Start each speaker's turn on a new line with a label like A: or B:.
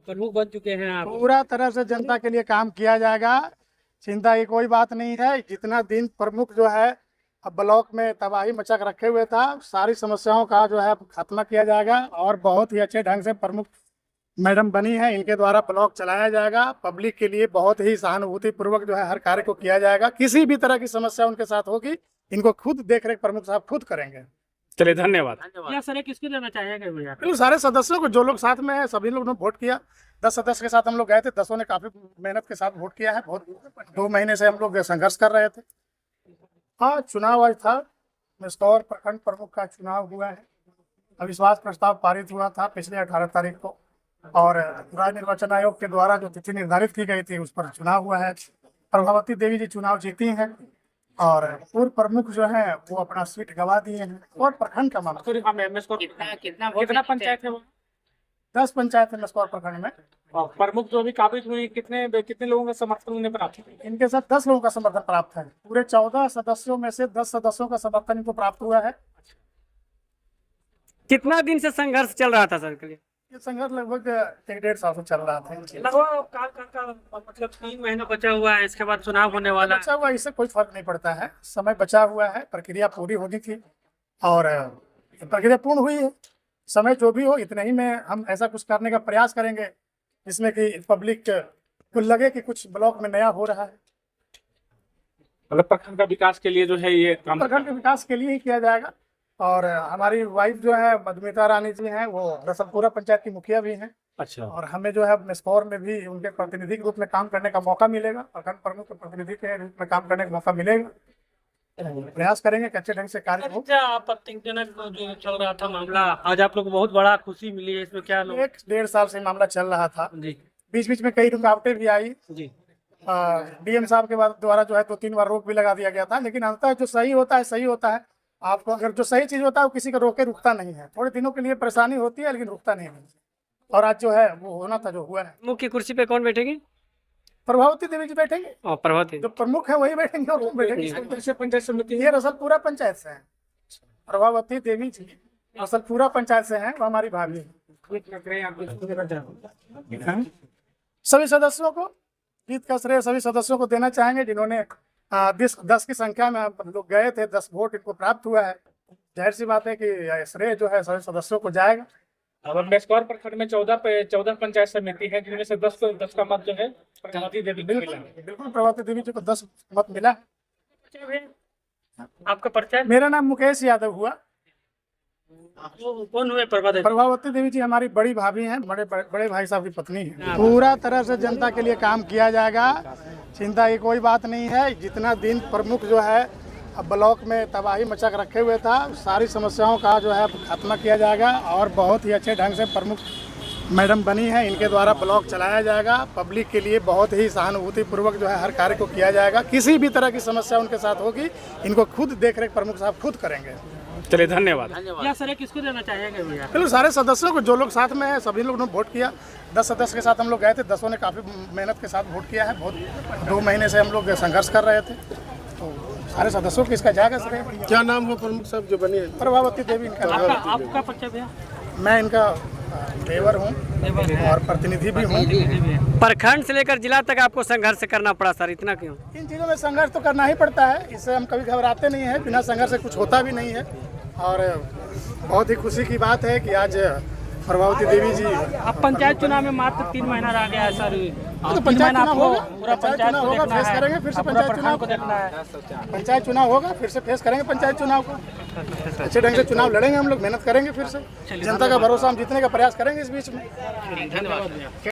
A: प्रमुख बन चुके हैं आप।
B: पूरा तरह से जनता के लिए काम किया जाएगा, चिंता की कोई बात नहीं है। जितना दिन प्रमुख जो है अब ब्लॉक में तबाही मचा के रखे हुए था, सारी समस्याओं का जो है खात्मा किया जाएगा और बहुत ही अच्छे ढंग से प्रमुख मैडम बनी है, इनके द्वारा ब्लॉक चलाया जाएगा। पब्लिक के लिए बहुत ही सहानुभूति पूर्वक जो है हर कार्य को किया जाएगा। किसी भी तरह की समस्या उनके साथ होगी, इनको खुद देख रेख प्रमुख साहब खुद करेंगे।
C: चलिए धन्यवाद।
A: या सर किसको देना चाहेंगे भैया?
B: बिल्कुल सारे सदस्यों को, जो लोग साथ में है सभी लोगों ने वोट किया। 10 सदस्य के साथ हम लोग गए थे, 10 ने काफी मेहनत के साथ वोट किया है। बहुत 2 महीने से हम लोग संघर्ष कर रहे थे। हाँ, चुनाव आज था, मेस्कौर प्रखंड प्रमुख का चुनाव हुआ है। अविश्वास प्रस्ताव पारित हुआ था पिछले 18 तारीख को और राज्य निर्वाचन आयोग के द्वारा जो तिथि निर्धारित की गई थी उस पर चुनाव हुआ है। प्रभावती देवी जी चुनाव जीती हैं और पूर्व प्रमुख जो है वो अपना सीट गंवा दिए हैं। और प्रखंड का मामला
A: कितना पंचायत है वो?
B: 10 पंचायत है मेस्कौर प्रखंड में।
A: और प्रमुख जो भी काबिज हुई, कितने लोगों का समर्थन उन्हें प्राप्त है?
B: इनके साथ 10 लोगों का समर्थन प्राप्त है। पूरे 14 सदस्यों में से 10 सदस्यों का समर्थन इनको प्राप्त हुआ है।
C: कितना दिन से संघर्ष चल रहा था सर के लिए?
B: ये संघर्ष लगभग 1-1.5 साल से चल रहा था।
A: मतलब 3 महीना बचा हुआ है, इसके बाद चुनाव होने वाला है।
B: बचा हुआ इससे कोई फर्क नहीं पड़ता है, समय बचा हुआ है। प्रक्रिया पूरी होनी थी और प्रक्रिया पूर्ण हुई है। समय जो भी हो, इतने ही में हम ऐसा कुछ करने का प्रयास करेंगे जिसमें कि पब्लिक को लगे कि कुछ ब्लॉक में नया हो रहा है।
A: मतलब प्रखंड का विकास के लिए जो है ये काम,
B: प्रखंड के विकास के लिए ही किया जाएगा। और हमारी वाइफ जो है मधुमिता रानी जी हैं, वो रसलपुरा पंचायत की मुखिया भी हैं।
A: अच्छा।
B: और हमें जो है मेस्कौर में भी उनके प्रतिनिधि के रूप में काम करने का मौका मिलेगा। प्रखंड प्रमुख के प्रतिनिधि के रूप में काम करने का मौका मिलेगा। प्रयास करेंगे कि अच्छे ढंग से कार्य हो।
A: आपत्तिजनक जो चल रहा था मामला, आज आप लोग को बहुत बड़ा खुशी मिली है, इसमें क्या लोग?
B: 1-1.5 साल से मामला चल रहा था
A: जी।
B: बीच बीच में कई रुकावटें भी आई
A: जी।
B: डीएम साहब के द्वारा जो है 2-3 बार रोक भी लगा दिया गया था। लेकिन अंततः जो सही होता है सही होता है। आपको अगर जो सही चीज होता है वो किसी को रोके रुकता नहीं है। थोड़े दिनों के लिए परेशानी होती है लेकिन रुकता नहीं है। और आज जो है वो होना था जो हुआ है।
C: मुख्य कुर्सी पे कौन बैठेगी?
B: प्रभावती देवी जी बैठेंगे।
C: और प्रभावती
B: जो प्रमुख है वही बैठेंगे और वो बैठेंगे।
A: पंचायत समिति
B: ये रसलपुरा पंचायत से है। प्रभावती देवी जी रसलपुरा पंचायत से हैं, वो हमारी भाभी है। सभी सदस्यों को जीत का श्रेय सभी सदस्यों को देना चाहेंगे जिन्होंने 10 की संख्या में लोग गए थे। 10 वोट इनको प्राप्त हुआ है। जाहिर सी बात है कि श्रेय जो है सभी सदस्यों को जाएगा।
A: अब मेस्कौर प्रखंड में 14 पंचायत समिति है, जिनमें से 10 का मत जो है प्रभावती देवी को मिला।
B: बिल्कुल प्रभावती देवी जी को 10 मत मिला।
A: आपका परिचय?
B: मेरा नाम मुकेश यादव हुआ।
A: कौन हुए
B: प्रभावती देवी जी हमारी बड़ी भाभी हैं, बड़े भाई साहब की पत्नी है। पूरा तरह से जनता के लिए काम किया जाएगा, चिंता की कोई बात नहीं है। जितना दिन प्रमुख जो है अब ब्लॉक में तबाही मचा के रखे हुए था, सारी समस्याओं का जो है खात्मा किया जाएगा और बहुत ही अच्छे ढंग से प्रमुख मैडम बनी है, इनके द्वारा ब्लॉक चलाया जाएगा। पब्लिक के लिए बहुत ही सहानुभूति पूर्वक जो है हर कार्य को किया जाएगा। किसी भी तरह की समस्या उनके साथ होगी, इनको खुद देख रेख प्रमुख साहब खुद करेंगे।
C: चलिए धन्यवाद।
A: या सर किसको देना चाहेंगे भैया?
B: बिल्कुल सारे सदस्यों को, जो लोग साथ में है सभी लोगों ने वोट किया। 10 सदस्य के साथ हम लोग गए थे, 10 ने काफ़ी मेहनत के साथ वोट किया है। बहुत 2 महीने से हम लोग संघर्ष कर रहे थे। तो सारे सदस्यों को इसका जाएगा सर।
D: क्या नाम हो प्रमुख साहब जो बने हैं?
B: प्रभावती देवी इनका।
A: आपका परिचय भैया?
B: मैं इनका लेबर हूँ और प्रतिनिधि भी हूँ।
C: प्रखंड से लेकर जिला तक आपको संघर्ष करना पड़ा सर, इतना क्यों?
B: इन चीज़ों में संघर्ष तो करना ही पड़ता है, इससे हम कभी घबराते नहीं हैं। बिना संघर्ष से कुछ होता भी नहीं है। और बहुत ही खुशी की बात है कि आज प्रभावती देवी जी।
A: अब पंचायत चुनाव में मात्र 3 महीना रह गया है सर।
B: तो पंचायत चुनाव होगा,
A: पूरा पंचायत
B: चुनाव होगा, फेस करेंगे फिर से पंचायत चुनाव
A: को देखना है।
B: पंचायत चुनाव होगा, फिर से फेस करेंगे पंचायत चुनाव को। अच्छे ढंग से चुनाव लड़ेंगे हम लोग, मेहनत करेंगे। फिर से जनता का भरोसा हम जीतने का प्रयास करेंगे इस बीच में।
A: धन्यवाद।